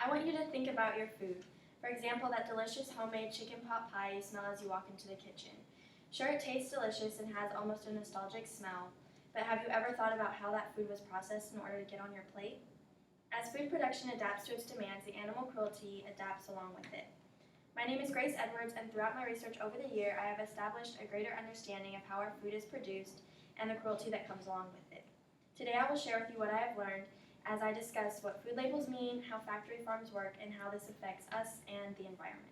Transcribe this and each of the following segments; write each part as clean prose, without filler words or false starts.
I want you to think about your food. For example, that delicious homemade chicken pot pie you smell as you walk into the kitchen. Sure, it tastes delicious and has almost a nostalgic smell, but have you ever thought about how that food was processed in order to get on your plate? As food production adapts to its demands, the animal cruelty adapts along with it. My name is Grace Edwards, and throughout my research over the year, I have established a greater understanding of how our food is produced and the cruelty that comes along with it. Today I will share with you what I have learned as I discuss what food labels mean, how factory farms work, and how this affects us and the environment.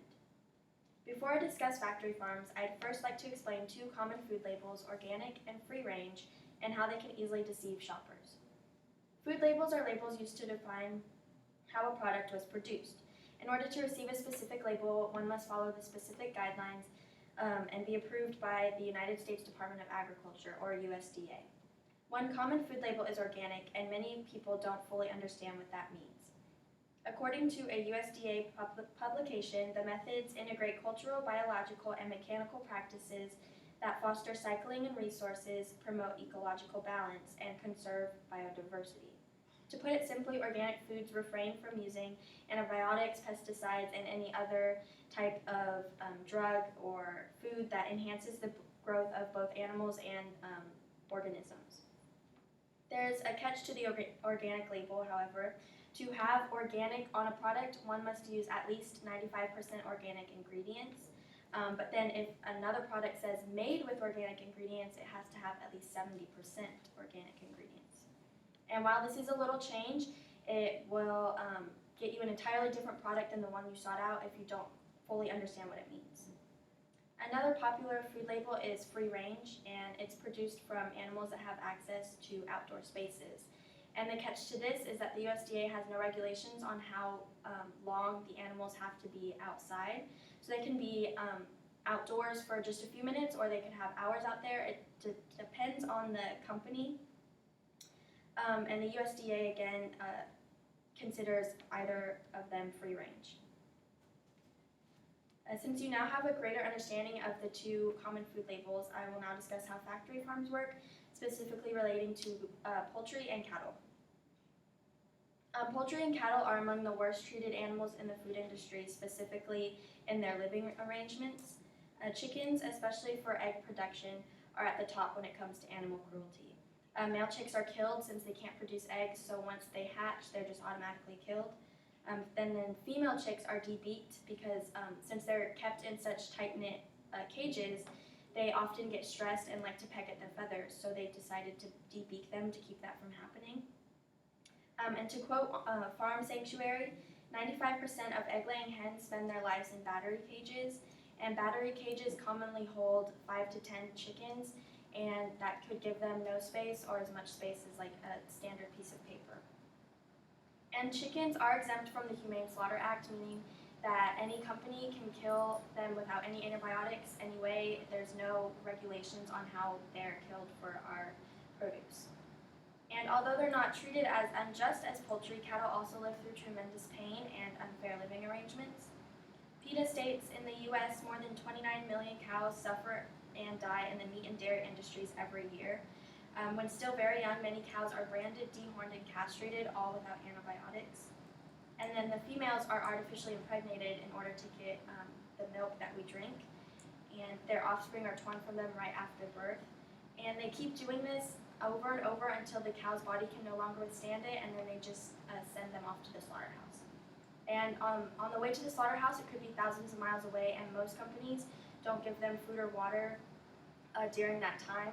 Before I discuss factory farms, I'd first like to explain two common food labels, organic and free range, and how they can easily deceive shoppers. Food labels are labels used to define how a product was produced. In order to receive a specific label, one must follow the specific guidelines and be approved by the United States Department of Agriculture, or USDA. One common food label is organic, and many people don't fully understand what that means. According to a USDA publication, the methods integrate cultural, biological, and mechanical practices that foster cycling and resources, promote ecological balance, and conserve biodiversity. To put it simply, organic foods refrain from using antibiotics, pesticides, and any other type of drug or food that enhances the growth of both animals and organisms. There's a catch to the organic label, however. To have organic on a product, one must use at least 95% organic ingredients. But then if another product says made with organic ingredients, it has to have at least 70% organic ingredients. And while this is a little change, it will get you an entirely different product than the one you sought out if you don't fully understand what it means. Another popular food label is free range, and it's produced from animals that have access to outdoor spaces. And the catch to this is that the USDA has no regulations on how long the animals have to be outside. So they can be outdoors for just a few minutes, or they can have hours out there. It depends on the company. And the USDA, again, considers either of them free range. Since you now have a greater understanding of the two common food labels, I will now discuss how factory farms work, specifically relating to poultry and cattle. Poultry and cattle are among the worst treated animals in the food industry, specifically in their living arrangements. Chickens, especially for egg production, are at the top when it comes to animal cruelty. Male chicks are killed since they can't produce eggs, so once they hatch, they're just automatically killed. Then female chicks are debeaked because since they're kept in such tight-knit cages, they often get stressed and like to peck at their feathers, so they decided to debeak them to keep that from happening. And to quote Farm Sanctuary, 95% of egg-laying hens spend their lives in battery cages, and battery cages commonly hold 5 to 10 chickens, and that could give them no space or as much space as like a standard piece of paper. And chickens are exempt from the Humane Slaughter Act, meaning that any company can kill them without any antibiotics anyway. There's no regulations on how they're killed for our produce. And although they're not treated as unjust as poultry, cattle also live through tremendous pain and unfair living arrangements. PETA states in the U.S. more than 29 million cows suffer and die in the meat and dairy industries every year. When still very young, many cows are branded, dehorned, and castrated, all without antibiotics. And then the females are artificially impregnated in order to get the milk that we drink, and their offspring are torn from them right after birth. And they keep doing this over and over until the cow's body can no longer withstand it, and then they just send them off to the slaughterhouse. And on the way to the slaughterhouse, it could be thousands of miles away, and most companies don't give them food or water during that time.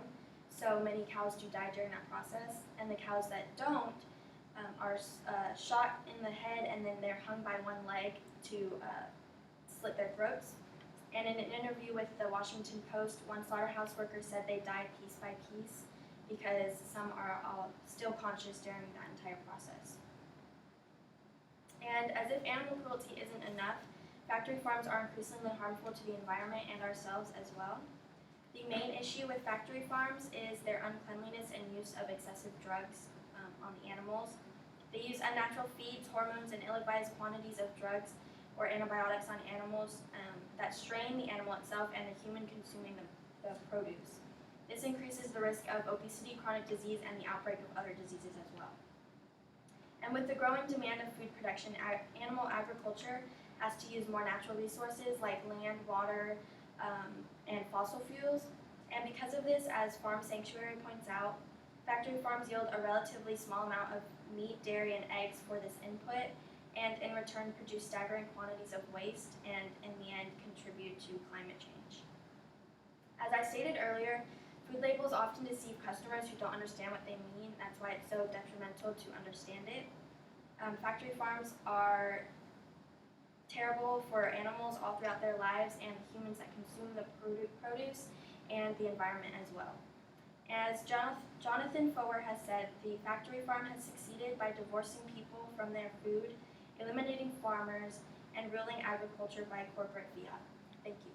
So many cows do die during that process, and the cows that don't are shot in the head, and then they're hung by one leg to slit their throats. And in an interview with the Washington Post, one slaughterhouse worker said they died piece by piece because some are all still conscious during that entire process. And as if animal cruelty isn't enough, factory farms are increasingly harmful to the environment and ourselves as well. The main issue with factory farms is their uncleanliness and use of excessive drugs on the animals. They use unnatural feeds, hormones, and ill-advised quantities of drugs or antibiotics on animals that strain the animal itself and the human consuming the produce. This increases the risk of obesity, chronic disease, and the outbreak of other diseases as well. And with the growing demand of food production, animal agriculture has to use more natural resources like land, water, and fossil fuels. And because of this, as Farm Sanctuary points out, factory farms yield a relatively small amount of meat, dairy, and eggs for this input, and in return produce staggering quantities of waste and, in the end, contribute to climate change. As I stated earlier, food labels often deceive customers who don't understand what they mean. That's why it's so detrimental to understand it. Factory farms are terrible for animals all throughout their lives and the humans that consume the produce and the environment as well. As Jonathan Foer has said, the factory farm has succeeded by divorcing people from their food, eliminating farmers, and ruling agriculture by corporate fiat. Thank you.